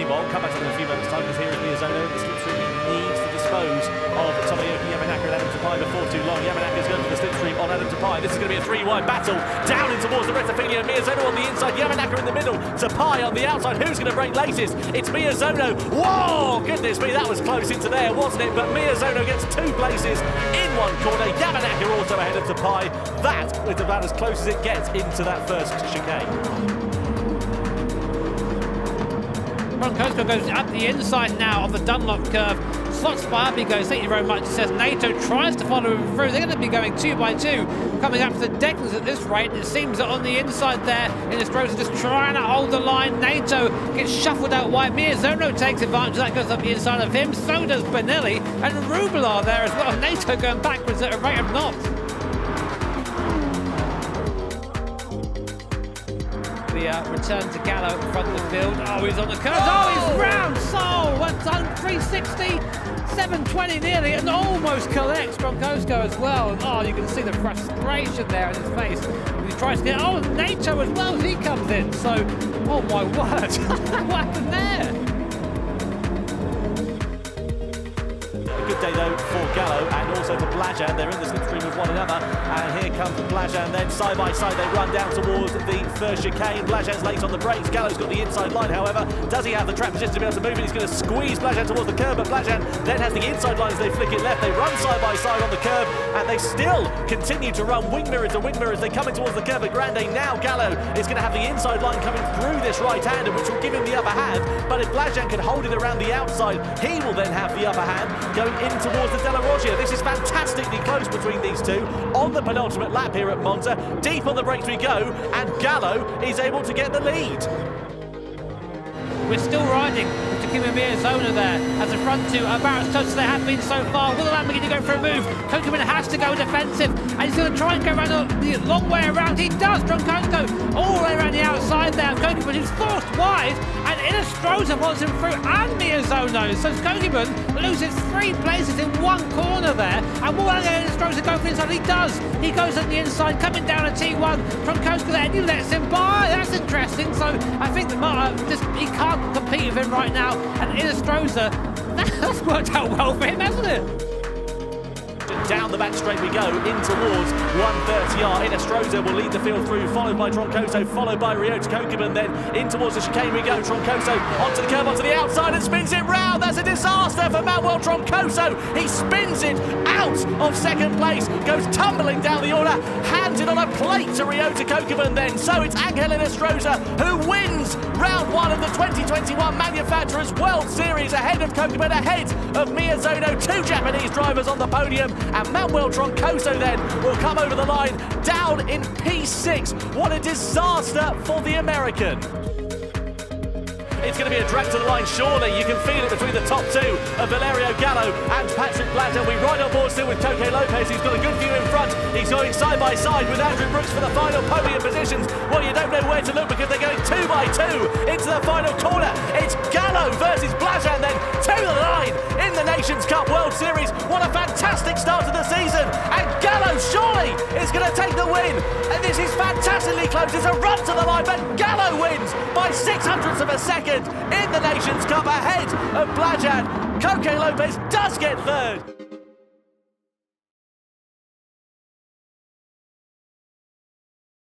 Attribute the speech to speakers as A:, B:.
A: We'll come back to them in a few moments' time, because here is Miyazono in the slipstream. He needs to dispose of Tomoyuki Yamanaka and Adam Tapai before too long. Yamanaka's going for the slipstream on Adam Tapai. This is going to be a three-wide battle. Down in towards the Rettifilo. Miyazono on the inside, Yamanaka in the middle. Tapai on the outside. Who's going to break laces? It's Miyazono. Whoa! Goodness me, that was close into there, wasn't it? But Miyazono gets two places in one corner. Yamanaka also ahead of Tapai. That is about as close as it gets into that first chicane.
B: Francosko goes up the inside now of the Dunlop curve. Slots by up, he goes, thank you very much. He says Nato tries to follow him through. They're going to be going 2 by 2, coming up to the Decklers at this rate. And it seems that on the inside there, Inestrosa just trying to hold the line. Nato gets shuffled out wide. Miyazono takes advantage. That goes up the inside of him. So does Benelli. And Rubel are there as well. Nato going backwards at a rate of knots. Return to Gallo in front of the field. Oh, he's on the curve. Oh, he's round. So, went on 360, 720 nearly, and almost collects Francosko as well. And oh, you can see the frustration there in his face. He tries to get, oh, Nato as well as he comes in. So, oh my word, what happened there?
A: Good day though for Gallo and also for Blajan. They're in the slipstream with one another, and here comes Blajan. Then side by side they run down towards the first chicane. Blajan's late on the brakes. Gallo's got the inside line, however. Does he have the track position to be able to move it? He's going to squeeze Blajan towards the curb, but Blajan then has the inside line as they flick it left. They run side by side on the curb, and they still continue to run wing mirror to wing mirror as they come in towards the curve at Grande. Now Gallo is going to have the inside line coming through this right-hander, which will give him the upper hand. But if Blajan can hold it around the outside, he will then have the upper hand going in towards the Della Roggia. This is fantastically close between these two on the penultimate lap here at Monza. Deep on the brakes we go, and Gallo is able to get the lead.
B: We're still riding with Takuma Miyazono there as the front two are about as close as they have been so far. Will the Lamborghini go for a move? Kokeman has to go defensive, and he's going to try and go around the long way around. He does. Francosko all the way around the outside there. Kokeman is forced wide, and Inestrosa wants him through, and Miyazono. So Kokeman loses 3 places in one corner there. And will Inestrosa go for inside? He does. He goes on the inside, coming down a T1. Francosko there, and he lets him by. That's interesting. So I think that he can't compete with him right now, and Inestrosa, that's worked out well for him, hasn't it?
A: Down the back straight we go, in towards 130R. Inestrosa will lead the field through, followed by Troncoso, followed by Ryota Kokeman. Then in towards the chicane we go. Troncoso onto the curb, onto the outside, and spins it round. That's a disaster for Manuel Troncoso. He spins it out of second place, goes tumbling down the order, hands it on a plate to Ryota Kokeman then. So it's Angel Inestrosa who wins round 1 of the 2021 Manufacturers World Series, ahead of Kokeman, ahead of Miyazono. 2 Japanese drivers on the podium. And Manuel Troncoso then will come over the line down in P6. What a disaster for the American. It's going to be a drag to the line, surely. You can feel it between the top 2 of Valerio Gallo and Patrick Blajan. We ride on board still with Coque Lopez. He's got a good view in front. He's going side by side with Andrew Brooks for the final podium positions. Well, you don't know where to look because they're going 2 by 2 into the final corner. It's Gallo versus Blajan then to the line in the Nations Cup World Series. What a fantastic start to the season. And Gallo surely is going to take the win. And this is fantastically close. It's a run to the line, but Gallo wins by 0.06 of a second in the Nations Cup ahead of Blajan. Coque Lopez does get third.